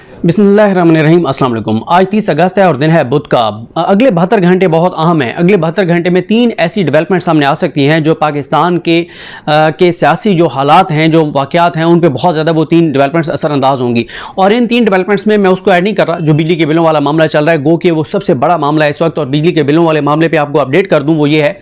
बिस्मिल्लाहिर्रहमानिर्रहीम। अस्सलाम वालेकुम। आज 30 अगस्त है और दिन है बुध का। अगले 72 घंटे बहुत अहम हैं। अगले 72 घंटे में 3 ऐसी डेवलपमेंट सामने आ सकती हैं जो पाकिस्तान के सियासी जो हालात हैं, जो वाक़यात हैं, उन पे बहुत ज़्यादा वो 3 डेवलपमेंट्स असरअंदाज होंगी। और इन 3 डेवलपमेंट्स में मैं उसको ऐड नहीं कर रहा जो बिजली के बिलों वाला मामला चल रहा है, गो कि वो सबसे बड़ा मामला है इस वक्त। और बिजली के बिलों वाले मामले पर आपको अपडेट कर दूँ, वो ये है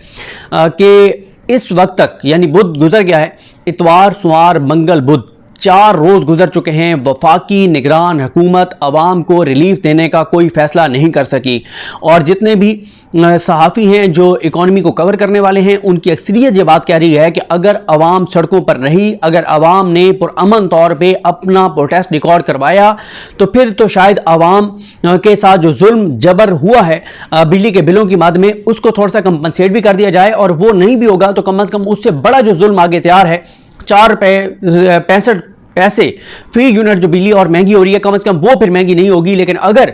कि इस वक्त तक यानी बुध गुजर गया है, इतवार, सोमवार, मंगल, बुध 4 रोज़ गुजर चुके हैं। वफाकी निगरान हुकूमत अवाम को रिलीफ देने का कोई फ़ैसला नहीं कर सकी। और जितने भी सहाफ़ी हैं जो इकॉनमी को कवर करने वाले हैं, उनकी अक्सरियत ये बात कह रही है कि अगर अवाम सड़कों पर रही, अगर अवाम ने पुरअमन तौर पे अपना प्रोटेस्ट रिकॉर्ड करवाया, तो फिर तो शायद अवाम के साथ जो जुल्म जबर हुआ है बिजली के बिलों की मद में, उसको थोड़ा सा कंपनसेट भी कर दिया जाए। और वो नहीं भी होगा तो कम अज़ कम उससे बड़ा जो जुल्म आगे तैयार है, 4.65 पैसे फी यूनिट जो बिजली और महंगी हो रही है, कम से कम वो फिर महंगी नहीं होगी। लेकिन अगर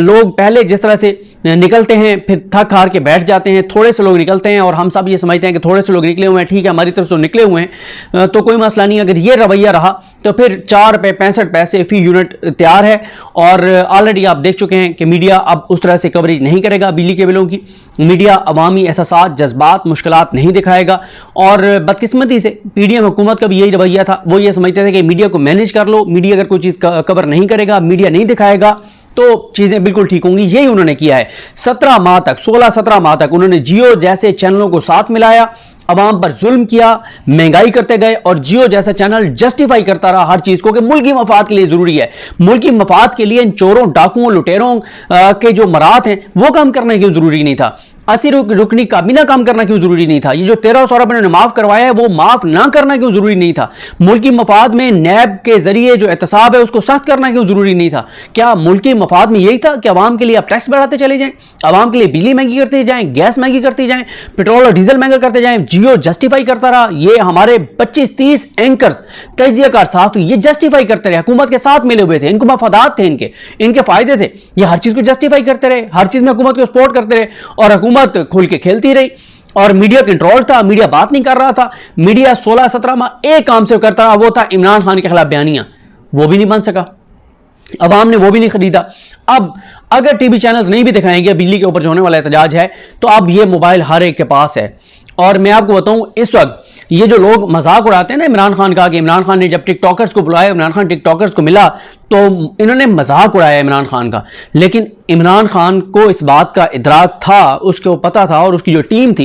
लोग पहले जिस तरह से निकलते हैं, फिर थक हार के बैठ जाते हैं, थोड़े से लोग निकलते हैं और हम सब ये समझते हैं कि थोड़े से लोग निकले हुए हैं, ठीक है, हमारी तरफ से निकले हुए हैं तो कोई मसला नहीं। अगर ये रवैया रहा तो फिर 4.65 पैसे फी यूनिट तैयार है। और ऑलरेडी आप देख चुके हैं कि मीडिया अब उस तरह से कवरेज नहीं करेगा बिजली के बिलों की। मीडिया अवामी एहसासात, जज्बात, मुश्किलात नहीं दिखाएगा। और बदकिस्मती से पीडीएम हुकूमत का भी यही रवैया था। वो ये समझते थे कि मीडिया को मैनेज कर लो, मीडिया अगर कोई चीज़ कवर नहीं करेगा, मीडिया नहीं दिखाएगा तो चीज़ें बिल्कुल ठीक होंगी। यही उन्होंने किया है। 17 माह तक, 16-17 माह तक उन्होंने जियो जैसे चैनलों को साथ मिलाया, अवाम पर जुल्म किया, महंगाई करते गए। और जियो जैसा चैनल जस्टिफाई करता रहा हर चीज़ को कि मुल्की मफाद के लिए ज़रूरी है। मुल्की मफाद के लिए इन चोरों, डाकुओं, लुटेरों के जो मरात हैं वो काम करना क्यों ज़रूरी नहीं था? अस्सी रुकनी काबीना काम करना क्यों जरूरी नहीं था? ये जो 1300 अरब इन्होंने माफ करवाया है, वो माफ ना करना क्यों जरूरी नहीं था? मुल्की मफाद में नैब के जरिए जो एहतसाब है उसको सख्त करना क्यों जरूरी नहीं था? क्या मुल्की मफाद में यही था कि अवाम के लिए आप टैक्स बढ़ाते चले जाएं, अवाम के लिए बिजली महंगी करते जाएं, गैस महंगी करते जाएं, पेट्रोल और डीजल महंगा करते जाएं? जियो जस्टिफाई करता रहा। ये हमारे 25-30 एंकर्स, तजियाकार साहब ये जस्टिफाई करते रहे, हुकूमत के साथ मिले हुए थे, इनको मफादात थे, इनके फायदे थे, ये हर चीज को जस्टिफाई करते रहे, हर चीज में हुकूमत को सपोर्ट करते रहे। और हुकूमत खुल के खेलती रही और मीडिया कंट्रोल था, मीडिया बात नहीं कर रहा था। मीडिया 16-17 माह एक काम से करता रहा, वो था इमरान खान के खिलाफ बयानियां। वो भी नहीं बन सका, अवाम ने वो भी नहीं खरीदा। अब अगर टीवी चैनल्स नहीं भी दिखाएंगे बिजली के ऊपर जो होने वाला एहतजाज है, तो अब ये मोबाइल हर एक के पास है। और मैं आपको बताऊं, इस वक्त ये जो लोग मजाक उड़ाते हैं ना इमरान खान का, कि इमरान खान ने जब टिकटॉकर्स को बुलाया, इमरान खान टिकटॉकर्स को मिला, तो इन्होंने मजाक उड़ाया इमरान खान का। लेकिन इमरान खान को इस बात का इदराक था, उसको पता था। और उसकी जो टीम थी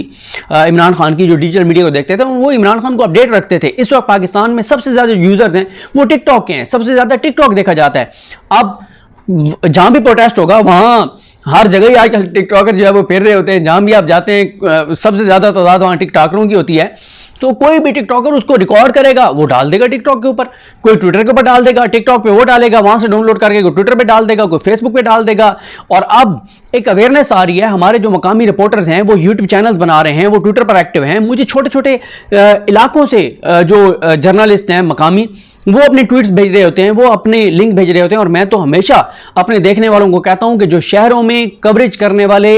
इमरान खान की, जो डिजिटल मीडिया को देखते थे, वो इमरान खान को अपडेट रखते थे। इस वक्त पाकिस्तान में सबसे ज्यादा यूजर्स हैं वो टिकटॉक के हैं, सबसे ज्यादा टिकटॉक देखा जाता है। अब जहां भी प्रोटेस्ट होगा वहां हर जगह ही आजकल टिकटॉकर जो है वो फिर रहे होते हैं। जहां भी आप जाते हैं सबसे ज्यादा तादाद वहां टिकटॉकरों की होती है। तो कोई भी टिकटॉकर उसको रिकॉर्ड करेगा, वो डाल देगा टिकटॉक के ऊपर, कोई ट्विटर के ऊपर डाल देगा, टिकटॉक पे वो डालेगा, वहां से डाउनलोड करके कोई ट्विटर पे डाल देगा, कोई फेसबुक पे डाल देगा। और अब एक अवेयरनेस आ रही है, हमारे जो मकामी रिपोर्टर्स हैं वो यूट्यूब चैनल्स बना रहे हैं, वो ट्विटर पर एक्टिव हैं। मुझे छोटे छोटे इलाकों से जो जर्नलिस्ट हैं मकामी, वो अपने ट्वीट्स भेज रहे होते हैं, वो अपने लिंक भेज रहे होते हैं। और मैं तो हमेशा अपने देखने वालों को कहता हूं कि जो शहरों में कवरेज करने वाले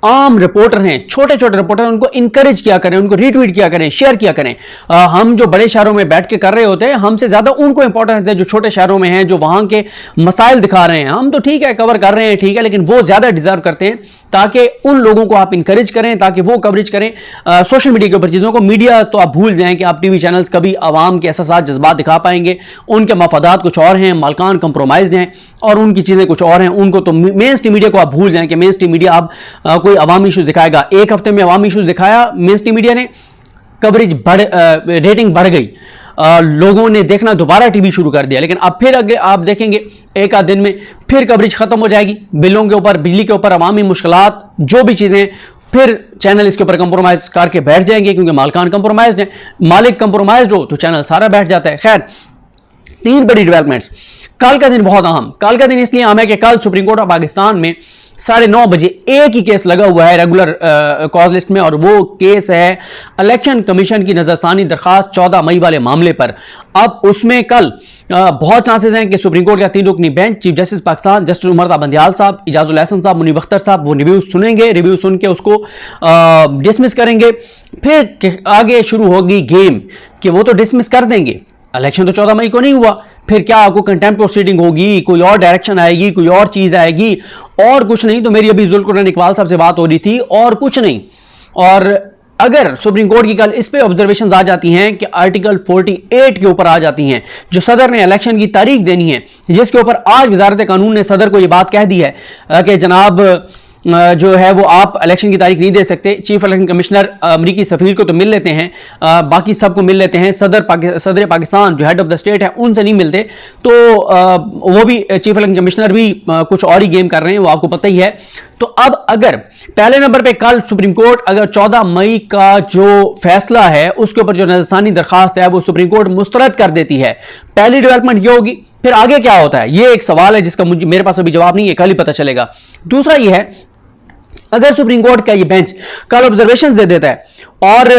आम रिपोर्टर हैं, छोटे छोटे रिपोर्टर, उनको इंकरेज किया करें, उनको रीट्वीट किया करें, शेयर किया करें। हम जो बड़े शहरों में बैठ के कर रहे होते हैं, हमसे ज्यादा उनको इंपॉर्टेंस है जो छोटे शहरों में हैं, जो वहां के मसाइल दिखा रहे हैं। हम तो ठीक है कवर कर रहे हैं, ठीक है, लेकिन वो ज्यादा डिजर्व करते हैं, ताकि उन लोगों को आप इंकरेज करें, ताकि वो कवरेज करें सोशल मीडिया के ऊपर चीजों को। मीडिया तो आप भूल जाएं कि आप टीवी चैनल्स कभी आवाम के एहसास, जज्बात दिखा पाएंगे। उनके मफादात कुछ और हैं, मालकान कंप्रोमाइज हैं और उनकी चीजें कुछ और हैं। उनको तो मेन स्ट्रीम मीडिया को आप भूल जाएं कि मेन स्ट्रीम मीडिया अब कोई अवामी इशूज दिखाएगा। एक हफ्ते में अवामी इशूज दिखाया मेन स्ट्रीम मीडिया ने, कवरेज रेटिंग बढ़ गई, लोगों ने देखना दोबारा टीवी शुरू कर दिया। लेकिन अब फिर अगर आप देखेंगे एक आध दिन में फिर कवरेज खत्म हो जाएगी बिलों के ऊपर, बिजली के ऊपर, अवामी मुश्किलात, जो भी चीजें, फिर चैनल इसके ऊपर कंप्रोमाइज करके बैठ जाएंगे, क्योंकि मालकान कंप्रोमाइज है। मालिक कंप्रोमाइज हो तो चैनल सारा बैठ जाता है। खैर, 3 बड़ी डेवलपमेंट्स। कल का दिन बहुत अहम, कल का दिन इसलिए अहम है कि कल सुप्रीम कोर्ट ऑफ पाकिस्तान में 9:30 बजे एक ही केस लगा हुआ है रेगुलर कॉज लिस्ट में, और वो केस है इलेक्शन कमीशन की नजरसानी दरखास्त 14 मई वाले मामले पर। अब उसमें कल बहुत चांसेस हैं कि सुप्रीम कोर्ट का 3 रुकनी bench, chief justice Pakistan justice Umar Ata Bandial साहब, इजाजुल हसन साहब, मुनीब अख्तर साहब, वो रिव्यू सुनेंगे, रिव्यू सुन के उसको डिसमिस करेंगे। फिर आगे शुरू होगी गेम कि वो तो डिसमिस कर देंगे, इलेक्शन तो 14 मई को नहीं हुआ, फिर क्या कोई कंटेम्प्ट प्रोसीडिंग होगी, कोई और डायरेक्शन आएगी, कोई और चीज आएगी, और कुछ नहीं। तो मेरी अभी जुल्कुरनैन इकबाल साहब से बात हो रही थी, और कुछ नहीं। और अगर सुप्रीम कोर्ट की कल इस पे ऑब्जर्वेशंस आ जाती हैं कि आर्टिकल 48 के ऊपर आ जाती हैं, जो सदर ने इलेक्शन की तारीख देनी है, जिसके ऊपर आज वजारत कानून ने सदर को यह बात कह दी है कि जनाब जो है वो आप इलेक्शन की तारीख नहीं दे सकते। चीफ इलेक्शन कमिश्नर अमरीकी सफीर को तो मिल लेते हैं, बाकी सबको मिल लेते हैं, सदर पाकिस्तान जो हेड ऑफ द स्टेट है उनसे नहीं मिलते। तो वो भी चीफ इलेक्शन कमिश्नर भी कुछ और ही गेम कर रहे हैं, वो आपको पता ही है। तो अब अगर पहले नंबर पे कल सुप्रीम कोर्ट अगर 14 मई का जो फैसला है उसके ऊपर जो नजरसानी दरखास्त है वो सुप्रीम कोर्ट मुस्तरद कर देती है, पहली डेवलपमेंट ये होगी। फिर आगे क्या होता है ये एक सवाल है जिसका मेरे पास अभी जवाब नहीं है, कल ही पता चलेगा। दूसरा ये है, अगर सुप्रीम कोर्ट का ये बेंच कल ऑब्जर्वेशंस दे देता है और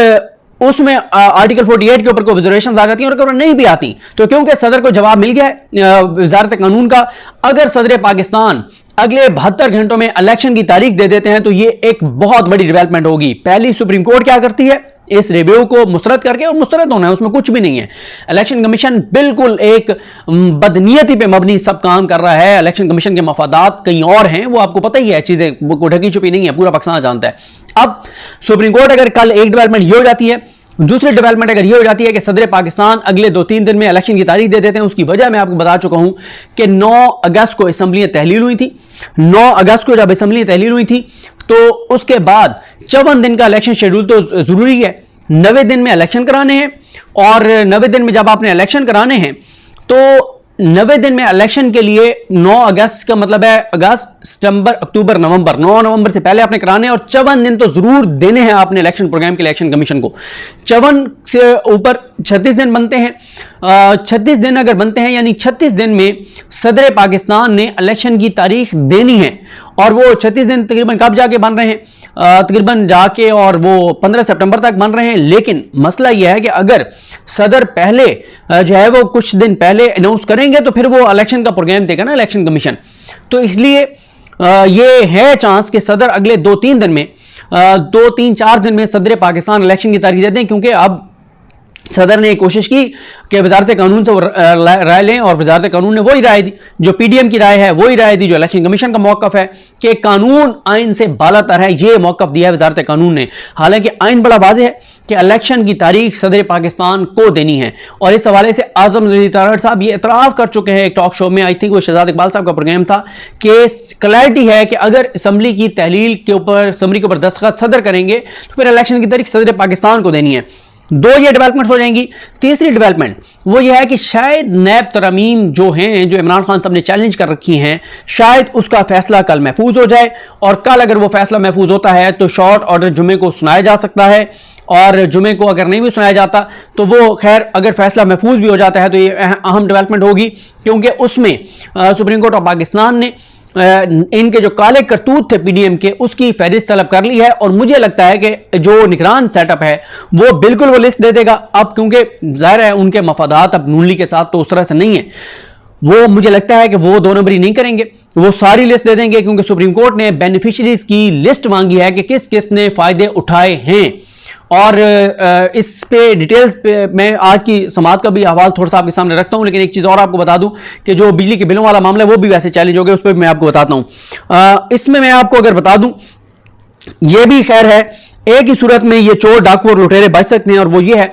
उसमें आर्टिकल 48 के ऊपर कोई ऑब्जर्वेशंस आ जाती हैं और अगर नहीं भी आती, तो क्योंकि सदर को जवाब मिल गया है वजारत कानून का, अगर सदर पाकिस्तान अगले 72 घंटों में इलेक्शन की तारीख दे देते हैं तो ये एक बहुत बड़ी डेवलपमेंट होगी। पहली, सुप्रीम कोर्ट क्या करती है, इस रिव्यू को मुस्तरद करके, और मुस्तरद होना है उसमें कुछ भी नहीं है। इलेक्शन कमीशन बिल्कुल एक बदनीयती पे मबनी सब काम कर रहा है। इलेक्शन कमीशन के मफादात कहीं और हैं, वो आपको पता ही है, चीजें वो ढकी छुपी नहीं है, पूरा पाकिस्तान जानता है। अब सुप्रीम कोर्ट अगर कल एक डेवलपमेंट ये हो जाती है, दूसरी डेवलपमेंट अगर ये हो जाती है कि सदर पाकिस्तान अगले 2-3 दिन में इलेक्शन की तारीख दे देते हैं, उसकी वजह मैं आपको बता चुका हूं कि 9 अगस्त को असेंबलियां तहलील हुई थी। 9 अगस्त को जब असेंबलियां तहलील हुई थी तो उसके बाद 54 दिन का इलेक्शन शेड्यूल तो जरूरी है, 90 दिन में इलेक्शन कराने हैं। और 90 दिन में जब आपने इलेक्शन कराने हैं तो 90 दिन में इलेक्शन के लिए 9 अगस्त का मतलब है अगस्त, सितंबर, अक्टूबर, नवंबर, 9 नवंबर से पहले आपने कराने हैं और 54 दिन तो जरूर देने हैं आपने इलेक्शन प्रोग्राम के इलेक्शन कमीशन को। 54 से ऊपर 36 दिन बनते हैं। 36 दिन अगर बनते हैं यानी 36 दिन में सदर पाकिस्तान ने इलेक्शन की तारीख देनी है, और वो 36 दिन तकरीबन कब जाके बन रहे हैं, तकरीबन जाके और वो 15 सितंबर तक बन रहे हैं। लेकिन मसला यह है कि अगर सदर पहले जो है वो कुछ दिन पहले अनाउंस करेंगे तो फिर वो इलेक्शन का प्रोग्राम देगा ना इलेक्शन कमीशन। तो इसलिए ये है चांस कि सदर अगले 2-3 दिन में 2-3-4 दिन में सदर पाकिस्तान इलेक्शन की तारीख दे दें, क्योंकि अब सदर ने कोशिश की कि वजारत कानून से राय लें, और वजारत कानून ने वही राय दी जो पीडीएम की राय है, वही राय दी जो इलेक्शन कमीशन का मौकफ है कि कानून आइन से बालातर है, ये मौकफ दिया है वजारत कानून ने। हालांकि आइन बड़ा वाज़ेह है कि इलेक्शन की तारीख सदर पाकिस्तान को देनी है, और इस हवाले से आजम नज़ीर तारड़ साहब ये इतराफ़ कर चुके हैं एक टॉक शो में, आई थिंक वो शहजाद इकबाल साहब का प्रोग्राम था, कि क्लैरिटी है कि अगर असम्बली की तहलील के ऊपर, असम्बली के ऊपर दस्तखत सदर करेंगे तो फिर इलेक्शन की तारीख सदर पाकिस्तान को देनी है। 2 ये डेवलपमेंट हो जाएंगी। तीसरी डेवलपमेंट वो ये है कि शायद नैब तरमीम जो हैं, जो इमरान खान साहब ने चैलेंज कर रखी हैं, शायद उसका फैसला कल महफूज हो जाए, और कल अगर वो फैसला महफूज होता है तो शॉर्ट ऑर्डर जुमे को सुनाया जा सकता है, और जुमे को अगर नहीं भी सुनाया जाता तो वो खैर अगर फैसला महफूज भी हो जाता है तो ये अहम डेवलपमेंट होगी, क्योंकि उसमें सुप्रीम कोर्ट ऑफ पाकिस्तान ने इनके जो काले करतूत थे पीडीएम के, उसकी फहरिस्त तलब कर ली है। और मुझे लगता है कि जो निगरान सेटअप है वो बिल्कुल वो लिस्ट दे देगा अब, क्योंकि जाहिर है उनके मफादात अब नून लीग के साथ तो उस तरह से नहीं है। वो मुझे लगता है कि वो 2 नंबरी नहीं करेंगे, वो सारी लिस्ट दे देंगे, क्योंकि सुप्रीम कोर्ट ने बेनिफिशरीज की लिस्ट मांगी है कि किस किस ने फायदे उठाए हैं। और इस पे डिटेल्स पे मैं आज की समात का भी हवाल थोड़ा सा आपके सामने रखता हूं, लेकिन एक चीज़ और आपको बता दूं कि जो बिजली के बिलों वाला मामला है वो भी वैसे चैलेंज हो गया, उस पर मैं आपको बताता हूं। इसमें मैं आपको अगर बता दूं, ये भी खैर है, एक ही सूरत में ये चोर, डाकू और लुटेरे बच सकते हैं, और वो ये है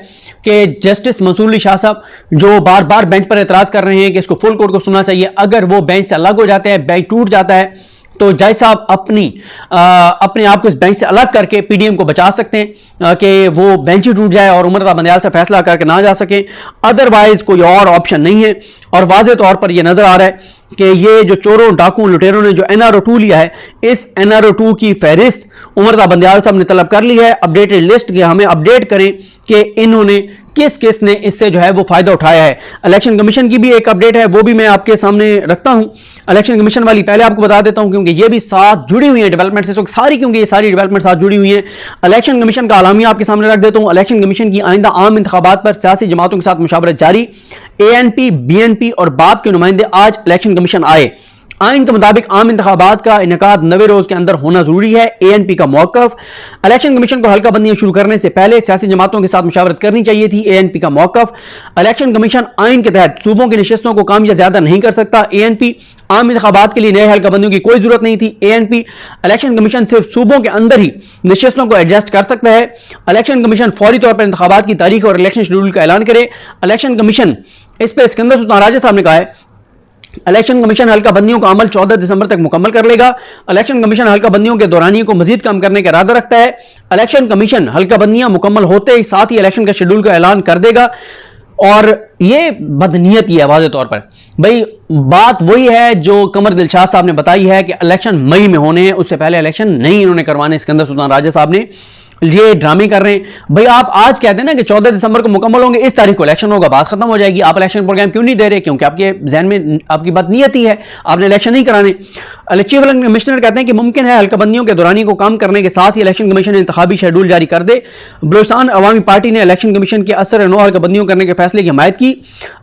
कि जस्टिस मंसूर अली शाह साहब जो बार बार बेंच पर एतराज कर रहे हैं कि इसको फुल कोर्ट को सुनना चाहिए, अगर वो बेंच से अलग हो जाते हैं, बेंच टूट जाता है, तो जज साहब अपने आप को इस बेंच से अलग करके पीडीएम को बचा सकते हैं कि वो बेंच ही टूट जाए और उमर रज़ा बंदयाल से फैसला करके ना जा सके। अदरवाइज कोई और ऑप्शन नहीं है, और वाज़ेह तौर पर यह नजर आ रहा है कि ये जो चोरों, डाकुओं, लुटेरों ने जो NRO 2 लिया है, इस NRO 2 की फहरिस्त उमर रज़ा बंदयाल साहब ने तलब कर ली है, अपडेटेड लिस्ट, कि हमें अपडेट करें कि इन्होंने किस किस ने इससे जो है वो फायदा उठाया है। इलेक्शन कमीशन की भी एक अपडेट है, वो भी मैं आपके सामने रखता हूं। इलेक्शन कमीशन वाली पहले आपको बता देता हूं, क्योंकि ये भी साथ जुड़ी हुई है डेवलपमेंट से सारी, क्योंकि ये सारी डेवलपमेंट साथ जुड़ी हुई है। इलेक्शन कमीशन का आलामिया आपके सामने रख देता हूं। इलेक्शन कमीशन की आइंदा आम इंतखाबात पर सियासी जमातों के साथ मुशावरत जारी। ANP, BNP और बाप के नुमाइंदे आज इलेक्शन कमीशन आए। आइन के मुताबिक आम इंतखाबात का इनेकाद 90 रोज के अंदर होना जरूरी है। ANP का मौकफ, इलेक्शन कमीशन को हल्का बंदियां शुरू करने से पहले सियासी जमातों के साथ मुशावरत करनी चाहिए थी। ANP का मौकफ, इलेक्शन कमीशन आइन के तहत सूबों की नशिस्तों को कम या ज्यादा नहीं कर सकता। ANP, आम इंतखाबात के लिए नए हल्का बंदियों की कोई जरूरत नहीं थी। ANP, इलेक्शन कमीशन सिर्फ सूबों के अंदर ही नशिस्तों को एडजस्ट कर सकता है। इलेक्शन कमीशन फौरी तौर पर इंतखाबात की तारीख और इलेक्शन शेड्यूल का ऐलान करे। इलेक्शन कमीशन, इस पर सिकंदर सुल्तान राजा साहब ने कहा है, इलेक्शन कमीशन हल्का बंदियों का अमल 14 दिसंबर तक मुकम्मल कर लेगा। इलेक्शन कमीशन हल्का बंदियों के दौरानिए को मजीद कम करने का इरादा रखता है। इलेक्शन कमीशन हल्का बंदियां मुकम्मल होते ही साथ ही इलेक्शन का शेड्यूल का ऐलान कर देगा। और ये बदनीयती है वाज़े तौर पर। भाई बात वही है जो कमर दिलशाद साहब ने बताई है कि इलेक्शन मई में होने हैं, उससे पहले इलेक्शन नहीं इन्होंने करवाने। सिकंदर सुल्तान राजा साहब ने ये ड्रामे कर रहे हैं। भाई आप आज कहते हैं ना कि 14 दिसंबर को मुकम्मल होंगे, इस तारीख को इलेक्शन होगा, बात खत्म हो जाएगी। आप इलेक्शन प्रोग्राम क्यों नहीं दे रहे? क्योंकि आपके जहन में आपकी बात नियति है, आपने इलेक्शन नहीं कराने। चीफ इलेक्शन कमिश्नर कहते हैं कि मुमकिन है हल्का बंदियों के दौरानी को कम करने के साथ ही इलेक्शन कमीशन इंतखाबी शेड्यूल जारी कर दे। बलूचिस्तान अवामी पार्टी ने इलेक्शन कमीशन के असर 9 हल्का बंदियों करने के फैसले की हिमायत की।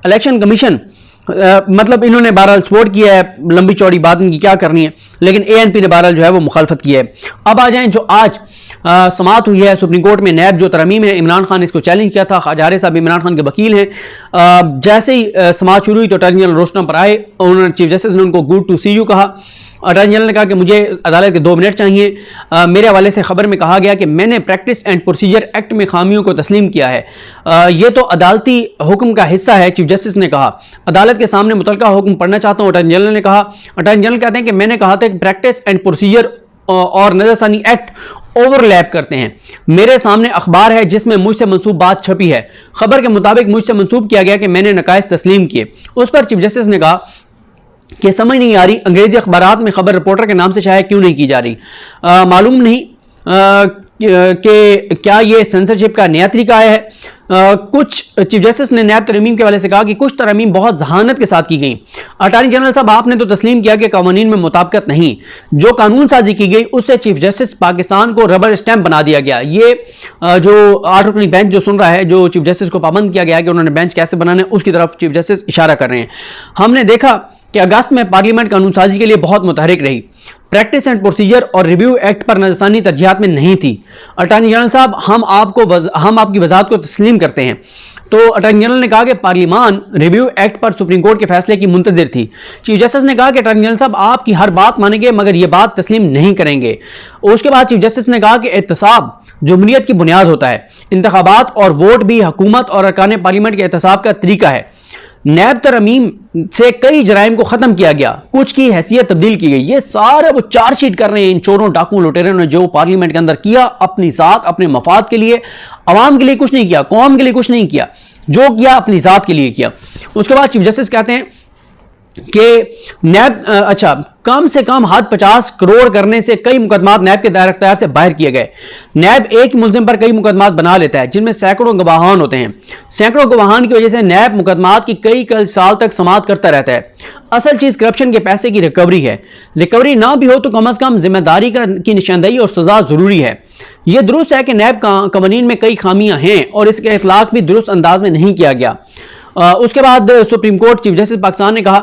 इलेक्शन कमीशन मतलब इन्होंने बहरहाल सपोर्ट किया है, लंबी चौड़ी बात इनकी क्या करनी है, लेकिन ANP ने बहरहाल जो है वो मुखालफत की है। अब आ जाएं जो आज समाअत हुई है सुप्रीम कोर्ट में, नैब जो तरमीम है, इमरान खान ने इसको चैलेंज किया था। ख्वाजा साहब इमरान खान के वकील हैं। जैसे ही समाअत शुरू हुई तो अटॉर्नी जनरल रोस्टम पर आए, उन्होंने चीफ जस्टिस ने उनको गुड टू सी यू कहा। अटॉर्नी जनरल ने कहा कि मुझे अदालत के 2 मिनट चाहिए। मेरे हवाले से खबर में कहा गया कि मैंने प्रैक्टिस एंड प्रोसीजर एक्ट में खामियों को तस्लीम किया है। यह तो अदालती हुक्म का हिस्सा है, चीफ जस्टिस ने कहा। अदालत के सामने मुतलका हुक्म पढ़ना चाहता हूँ, अटॉर्नी जनरल ने कहा। अटॉर्नी जनरल कहते हैं कि मैंने कहा था कि प्रैक्टिस एंड प्रोसीजर और नजरसानी एक्ट ओवरलैप करते हैं। मेरे सामने अखबार है जिसमें मुझसे मंसूब बात छपी है। खबर के मुताबिक मुझसे मंसूब किया गया कि मैंने नकाइस तस्लीम किए। उस पर चीफ जस्टिस ने कहा कि समझ नहीं आ रही अंग्रेजी अखबारात में खबर रिपोर्टर के नाम से शायद क्यों नहीं की जा रही। मालूम नहीं कि क्या ये सेंसरशिप का नया तरीका आया है। कुछ चीफ जस्टिस ने नैब तरमीम के वाले से कहा कि कुछ तरमीम बहुत जहानत के साथ की गई। अटॉर्नी जनरल साहब आपने तो तस्लीम किया कि कानून में मुताबिकत नहीं, जो कानून साजी की गई उससे चीफ जस्टिस पाकिस्तान को रबर स्टैंप बना दिया गया। ये जो 8 रुकनी बेंच जो सुन रहा है, जो चीफ जस्टिस को पाबंद किया गया कि उन्होंने बेंच कैसे बनाना है, उसकी तरफ चीफ जस्टिस इशारा कर रहे हैं। हमने देखा कि अगस्त में पार्लियामेंट कानून साजी के लिए बहुत मुतहरिक रही। प्रैक्टिस एंड प्रोसीजर और रिव्यू एक्ट पर नजरसानी तरजीहात में नहीं थी। अटॉर्नी जनरल साहब हम आपकी वजाहत को तस्लीम करते हैं। तो अटॉर्नी जनरल ने कहा कि पार्लियामान रिव्यू एक्ट पर सुप्रीम कोर्ट के फैसले की मुंतजिर थी। चीफ जस्टिस ने कहा कि अटॉर्नी जनरल साहब आपकी हर बात मानेंगे मगर यह बात तस्लीम नहीं करेंगे। उसके बाद चीफ जस्टिस ने कहा कि एहतसाब जमहूरियत की बुनियाद होता है। इंतखाबात और वोट भी हुकूमत और अरकान पार्लियामेंट के एहतसाब का तरीका है। नैब तरमीम से कई जराइम को खत्म किया गया, कुछ की हैसियत तब्दील की गई। ये सारे वो चार्जशीट कर रहे हैं इन चोरों डाकुओं लुटेरों ने जो पार्लियामेंट के अंदर किया, अपनी जात अपने मफाद के लिए, अवाम के लिए कुछ नहीं किया, कौम के लिए कुछ नहीं किया, जो किया अपनी जात के लिए किया। उसके बाद चीफ जस्टिस कहते हैं कि नैब कम से कम हद 50 करोड़ करने से कई मुकदमात नैब के दायरा इख्तियार से बाहर किए गए। नैब एक मुलजिम पर कई मुकदमात बना लेता है जिनमें सैकड़ों गवाहान होते हैं। सैकड़ों गवाहान की वजह से नैब मुकदमात की कई साल तक समाअत करता रहता है। असल चीज करप्शन के पैसे की रिकवरी है। रिकवरी ना भी हो तो कम अज कम जिम्मेदारी की निशानदेही और सजा जरूरी है। यह दुरुस्त है कि नैब कवानीन में कई खामियां हैं और इसका इतलाक भी दुरुस्त अंदाज में नहीं किया गया। उसके बाद supreme court chief justice Pakistan ने कहा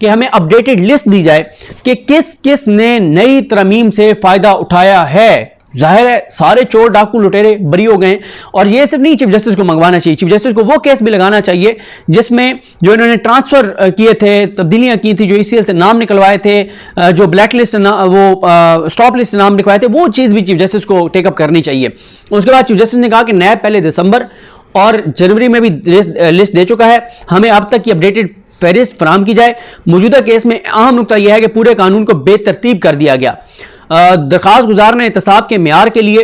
कि हमें अपडेटेड लिस्ट दी जाए कि किस किस ने नई तरमीम से फायदा उठाया है। जाहिर है सारे चोर डाकू लुटेरे बरी हो गए और ये सिर्फ नहीं चीफ जस्टिस को मंगवाना चाहिए, चीफ जस्टिस को वो केस भी लगाना चाहिए जिसमें जो इन्होंने ट्रांसफर किए थे, तब्दीलियां की थी, जो ECL से नाम निकलवाए थे, जो ब्लैक लिस्ट वो स्टॉप लिस्ट से नाम लिखवाए थे, वो चीज़ भी चीफ जस्टिस को टेकअप करनी चाहिए। उसके बाद चीफ जस्टिस ने कहा कि नैब पहले दिसंबर और जनवरी में भी लिस्ट दे चुका है, हमें अब तक की अपडेटेड फहरिस्त फराम की जाए। मौजूदा केस में अहम नुकता यह है कि पूरे कानून को बेतरतीब कर दिया गया। दरखास्त गुजार ने एहतसाब के मेयार के लिए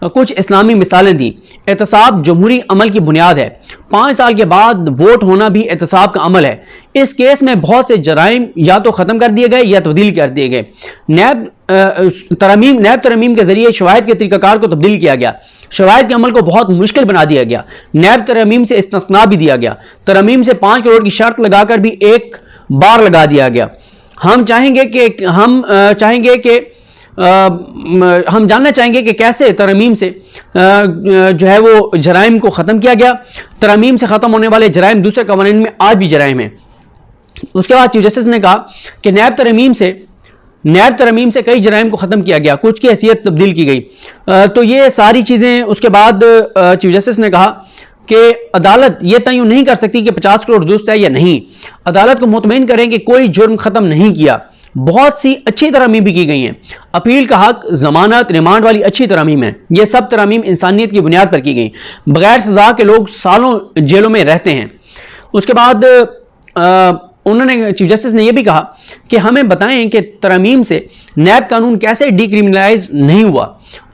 कुछ इस्लामी मिसालें दी। एहतसाब जमहूरी अमल की बुनियाद है। 5 साल के बाद वोट होना भी एहतसाब का अमल है। इस केस में बहुत से जराइम या तो ख़त्म कर दिए गए या तब्दील कर दिए गए। नैब तरमीम के जरिए शवाहिद के तरीक़ाकार को तब्दील किया गया। शवाहिद के अमल को बहुत मुश्किल बना दिया गया। नैब तरमीम से इस्तिस्ना भी दिया गया। तरमीम से 5 करोड़ की शर्त लगाकर भी एक बार लगा दिया गया। हम जानना चाहेंगे कि कैसे तरमीम से जो है वो जराइम को ख़त्म किया गया। तरमीम से ख़त्म होने वाले जराइम दूसरे कवानीन में आज भी जराइम हैं। उसके बाद चीफ जस्टिस ने कहा कि नैब तरमीम से कई जराइम को ख़त्म किया गया, कुछ की हैसियत तब्दील की गई। तो ये सारी चीज़ें, उसके बाद चीफ जस्टिस ने कहा कि अदालत ये तय नहीं कर सकती कि 50 करोड़ दुरुस्त है या नहीं। अदालत को मुतमईन करें कि कोई जुर्म ख़त्म नहीं किया। बहुत सी अच्छी तरमीम भी की गई हैं। अपील का हक, जमानत, रिमांड वाली अच्छी तरमीम है। ये सब तरमीम इंसानियत की बुनियाद पर की गई। बगैर सजा के लोग सालों जेलों में रहते हैं। उसके बाद उन्होंने, चीफ जस्टिस ने यह भी कहा कि हमें बताएं कि तरमीम से नैब कानून कैसे डिक्रिमिनलाइज नहीं हुआ।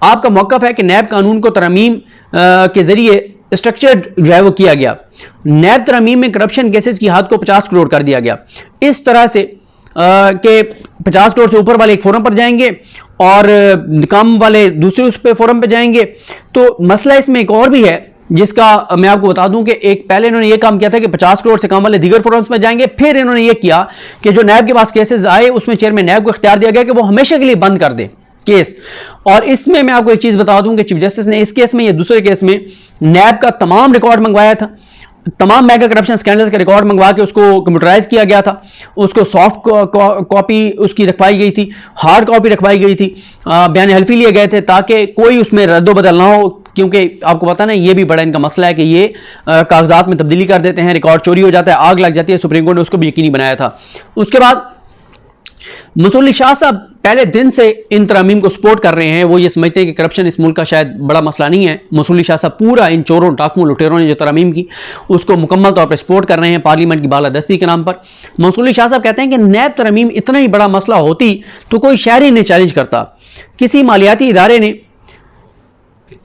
आपका मौक़िफ़ है कि नैब कानून को तरमीम के जरिए स्ट्रक्चर्ड जो है वो किया गया। नैब तरमीम में करप्शन केसेस की हद को 50 करोड़ कर दिया गया। इस तरह से कि 50 करोड़ से ऊपर वाले एक फोरम पर जाएंगे और कम वाले दूसरे उस पे फोरम पे जाएंगे। तो मसला इसमें एक और भी है, जिसका मैं आपको बता दूं कि एक पहले इन्होंने ये काम किया था कि 50 करोड़ से कम वाले दीगर फोरम्स में जाएंगे। फिर इन्होंने ये किया कि जो नैब के पास केसेस आए उसमें चेयरमैन नैब को इख्तियार दिया गया कि वो हमेशा के लिए बंद कर दे केस। और इसमें मैं आपको एक चीज बता दूं कि चीफ जस्टिस ने इस केस में या दूसरे केस में नैब का तमाम रिकॉर्ड मंगवाया था। तमाम मेगा करप्शन स्कैंडल्स के रिकॉर्ड मंगवा के उसको कंप्यूटराइज किया गया था। उसको सॉफ्ट कॉपी उसकी रखवाई गई थी, हार्ड कॉपी रखवाई गई थी, बयान हल्फी लिए गए थे ताकि कोई उसमें रद्दोबदल ना हो। क्योंकि आपको पता ना, ये भी बड़ा इनका मसला है कि ये कागजात में तब्दीली कर देते हैं, रिकॉर्ड चोरी हो जाता है, आग लग जाती है। सुप्रीम कोर्ट ने उसको भी यकीनी बनाया था। उसके बाद मंसूर अली शाह साहब पहले दिन से इन तरमीम को सपोर्ट कर रहे हैं। वो ये समझते हैं कि करप्शन इस मुल्क का शायद बड़ा मसला नहीं है। मंसूर अली शाह साहब पूरा इन चोरों, टाकुओं, लुटेरों ने जो तरमीम की उसको मुकम्मल तौर पर सपोर्ट कर रहे हैं पार्लियामेंट की बालादस्ती के नाम पर। मंसूर अली शाह साहब कहते हैं कि नैब तरमीम इतना ही बड़ा मसला होती तो कोई शहरी ने चैलेंज करता। किसी मालियाती इदारे ने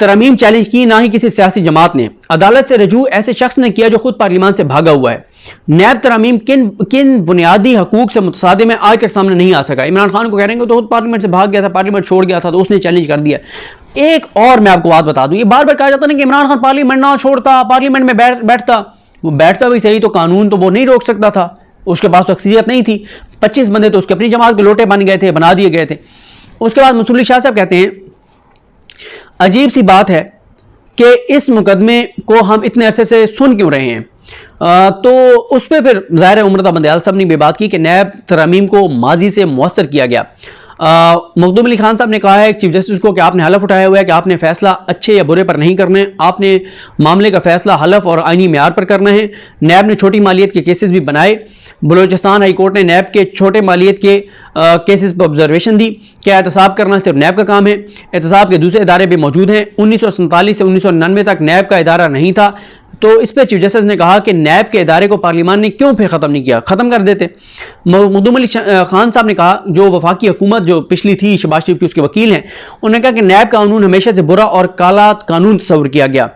तरमीम चैलेंज की, ना ही किसी सियासी जमात ने। अदालत से रजू ऐसे शख्स ने किया जो खुद पार्लियामान से भागा हुआ है। नैब तरमीम किन बुनियादी हकूक से मुतसादिम है, आज तक सामने नहीं आ सका। इमरान खान को कह रहे हैं कि तो खुद पार्लियामेंट से भाग गया था, पार्लियामेंट छोड़ गया था, तो उसने चैलेंज कर दिया। एक और मैं आपको बात बता दूं, ये बार बार कहा जाता ना कि इमरान खान पार्लियामेंट ना छोड़ता, पार्लियामेंट में बैठता। वो बैठता भी सही तो कानून तो वो नहीं रोक सकता था, उसके पास तो अक्सरियत नहीं थी। 25 बंदे तो उसके अपनी जमात के लोटे बन गए थे, बना दिए गए थे। उसके बाद मंसूर अली शाह साहब कहते हैं, अजीब सी बात है कि इस मुकदमे को हम इतने अरसे से सुन क्यों रहे हैं। तो उस पर फिर ज़ाहिर है उमरता बंदयाल साहब ने भी बात की कि नैब तरमीम को माजी से मुअस्सर किया गया। मखदूम अली खान साहब ने कहा है चीफ जस्टिस को कि आपने हलफ उठाया हुआ है कि आपने फैसला अच्छे या बुरे पर नहीं करने, आपने मामले का फैसला हलफ और आईनी मेयार पर करना है। नैब ने छोटी मालियत के केसेस भी बनाए। बलोचिस्तान हाई कोर्ट ने नैब के छोटे मालियत के केसेस पर ऑब्जर्वेशन दी। क्या एहतसाब करना सिर्फ नैब का काम है? एहतसाब के दूसरे इदारे भी मौजूद हैं। 1947 से 1999 तक नैब का इदारा नहीं था। तो इस पर चीफ जस्टिस ने कहा कि नैब के इदारे को पार्लियामान ने क्यों फिर ख़त्म नहीं किया, ख़त्म कर देते। मखदूम अली खान साहब ने कहा, जो वफाकी हुकूमत जो पिछली थी, शहबाज शरीफ की उसके वकील हैं, उन्होंने कहा कि नैब कानून हमेशा से बुरा और काला कानून तस्वर किया गया।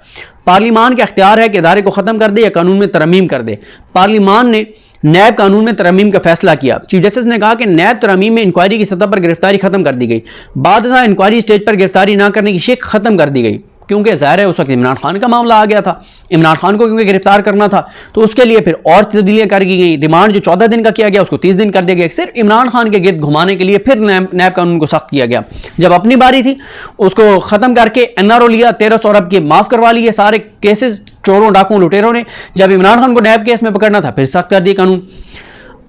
पार्लियामान का इख्तियार है कि इदारे को ख़त्म कर दे या कानून में तरमीम कर दे। पार्लियामान ने नैब कानून में तरमीम का फैसला किया। चीफ जस्टिस ने कहा कि नैब तरमीम में इंक्वायरी की सतह पर गिरफ्तारी खत्म कर दी गई। बाद में इंक्वायरी स्टेज पर गिरफ्तारी न करने की शिक खत्म कर दी गई, क्योंकि ज़ाहिर है उस वक्त इमरान खान का मामला आ गया था। इमरान खान को क्योंकि गिरफ्तार करना था तो उसके लिए फिर और तब्दीलियाँ कर दी गई। रिमांड जो 14 दिन का किया गया उसको 30 दिन कर दिया गया, सिर्फ इमरान खान के गिर्द घुमाने के लिए। फिर नैब कानून को सख्त किया गया। जब अपनी बारी थी उसको ख़त्म करके NRO लिया, 1300 अरब के माफ़ करवा लिए सारे केसेस चोरों, डाकुओं, लुटेरों ने। जब इमरान खान को नैब केस में पकड़ना था फिर सख्त कर दिए कानून।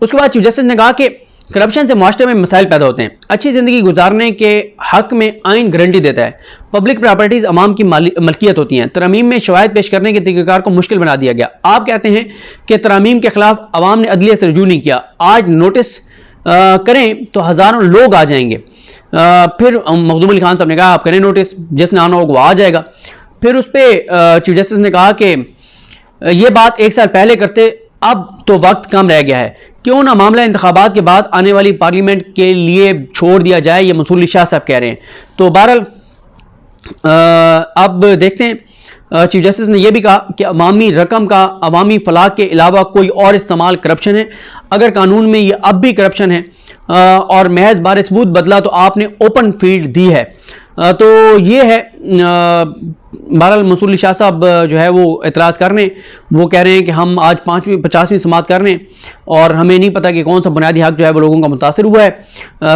उसके बाद चीफ जस्टिस ने कहा कि करप्शन से माशरे में मसाइल पैदा होते हैं। अच्छी ज़िंदगी गुजारने के हक में आइन गारंटी देता है। पब्लिक प्रॉपर्टीज़ अवाम की मलकियत होती हैं। तरमीम में शवाहिद पेश करने के तरीक़ेकार को मुश्किल बना दिया गया। आप कहते हैं कि तरमीम के खिलाफ अवाम ने अदलिया से रजू नहीं किया। आज नोटिस करें तो हज़ारों लोग आ जाएंगे। फिर मखदूम अली खान साहब ने कहा आप करें नोटिस, जिसने आना होगा वो आ जाएगा। फिर उस पर चीफ जस्टिस ने कहा कि ये बात 1 साल पहले करते, अब तो वक्त कम रह गया है, क्यों ना मामला इंतखाबात के बाद आने वाली पार्लियामेंट के लिए छोड़ दिया जाए, ये मंसूर अली शाह साहब कह रहे हैं। तो बहरहाल अब देखते हैं। चीफ जस्टिस ने यह भी कहा कि अवामी रकम का अवामी फलाह के अलावा कोई और इस्तेमाल करप्शन है। अगर कानून में ये अब भी करप्शन है और महज बार सबूत बदला तो आपने ओपन फील्ड दी है। तो ये है बहरहाल मंसूर अली शाह साहब जो है वो एतराज़ कर रहे हैं, वो कह रहे हैं कि हम आज 5वीं 50वीं समात कर रहे हैं और हमें नहीं पता कि कौन सा बुनियादी हक जो है वो लोगों का मुतासर हुआ है।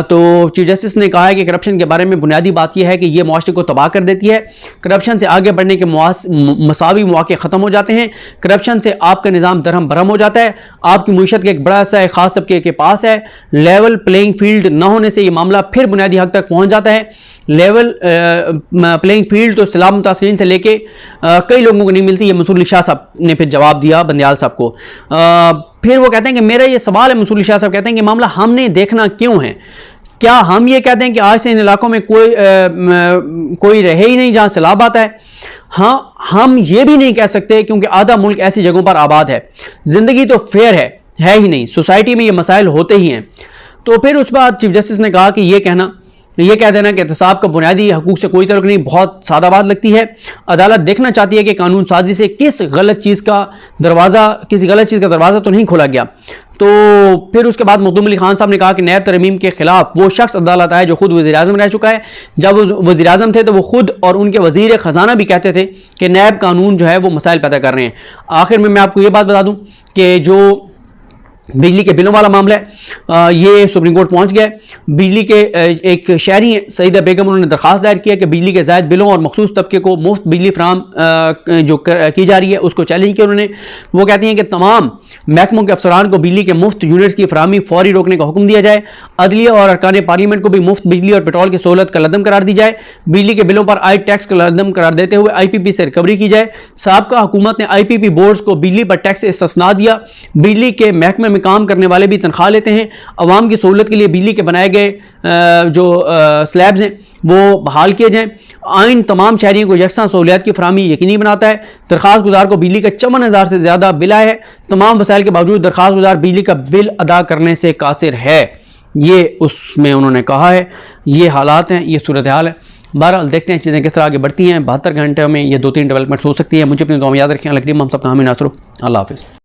तो चीफ जस्टिस ने कहा है कि करप्शन के बारे में बुनियादी बात यह है कि ये माशरे को तबाह कर देती है। करप्शन से आगे बढ़ने के मसावी मौके ख़त्म हो जाते हैं। करप्शन से आपका निज़ाम दरहम बरहम हो जाता है। आपकी मीशत का एक बड़ा सा ख़ास तबके के पास है। लेवल प्लेइंग फील्ड न होने से ये मामला फिर बुनियादी हक तक पहुँच जाता है। लेवल प्लेइंग फील्ड तो सलाम मुतासरीन से लेके कई लोगों को नहीं मिलती। ये मंसूर अली शाह साहब ने फिर जवाब दिया बंदियाल साहब को। फिर वो कहते हैं कि मेरा ये सवाल है, मंसूर अली शाह साहब कहते हैं कि मामला हमने देखना क्यों है? क्या हम ये कहते हैं कि आज से इन इलाकों में कोई रहे ही नहीं जहां सैलाब आता है? हाँ, हम ये भी नहीं कह सकते क्योंकि आधा मुल्क ऐसी जगहों पर आबाद है। जिंदगी तो फेयर है ही नहीं, सोसाइटी में ये मसाइल होते ही हैं। तो फिर उस बाद चीफ जस्टिस ने कहा कि ये कह देना कि एहतसाब का बुनियादी हकूक से कोई तल्लुक नहीं, बहुत सादा बात लगती है। अदालत देखना चाहती है कि कानून साजी से किसी गलत चीज़ का दरवाज़ा तो नहीं खोला गया। तो फिर उसके बाद मखदूम अली खान साहब ने कहा कि नैब तरमीम के खिलाफ वो शख्स अदालत आए जो खुद वज़ीर-ए-आज़म रह चुका है। जब वो वज़ीर-ए-आज़म थे तो वो खुद और उनके वज़ीर ख़जाना भी कहते थे कि नैब कानून जो है वो मसाइल पैदा कर रहे हैं। आखिर में मैं आपको ये बात बता दूँ कि जो बिजली के बिलों वाला मामला है, ये सुप्रीम कोर्ट पहुंच गया है। बिजली के एक शहरी हैं सईदा बेगम, उन्होंने दरख्वास्त दायर किया कि बिजली के ज़ायद बिलों और मखसूस तबके को मुफ्त बिजली फराम जो की जा रही है उसको चैलेंज किया उन्होंने। वो कहती हैं कि तमाम महकमों के अफसरान को बिजली के मुफ्त यूनिट्स की फराहमी फौरी रोकने का हुक्म दिया जाए। अदलिया और अरकान पार्लियामेंट को भी मुफ्त बिजली और पेट्रोल की सहूलत कलअदम करार दी जाए। बिजली के बिलों पर आय टैक्स कलअदम करार देते हुए IPP से रिकवरी की जाए। साबका हुकूमत ने IPP बोर्ड्स को बिजली पर टैक्स से इस्तिस्ना दिया। बिजली के महकमे में काम करने वाले भी तनख्वाह लेते हैं। अवाम की सहूलत के लिए बिजली के बनाए गए जो स्लैब्स हैं वो बहाल किए जाएं। आइन तमाम शहरियों को यकसा सहूलियात की फराहमी यकीनी बनाता है। दरख्वास्त गुजार को बिजली का 54,000 से ज़्यादा बिल आया है। तमाम वसाइल के बावजूद दरख्वास्त गुजार बिजली का बिल अदा करने से कासिर है। ये उसमें उन्होंने कहा है। ये हालात हैं, ये सूरत हाल है। बहरहाल देखते हैं चीज़ें किस तरह आगे बढ़ती हैं। 72 घंटे में ये 2-3 डेवलपमेंट्स हो सकती है। मुझे अपनी दुआ में याद रखें। अलग हम सबका हामी नासरो। अल्लाह हाफिज़।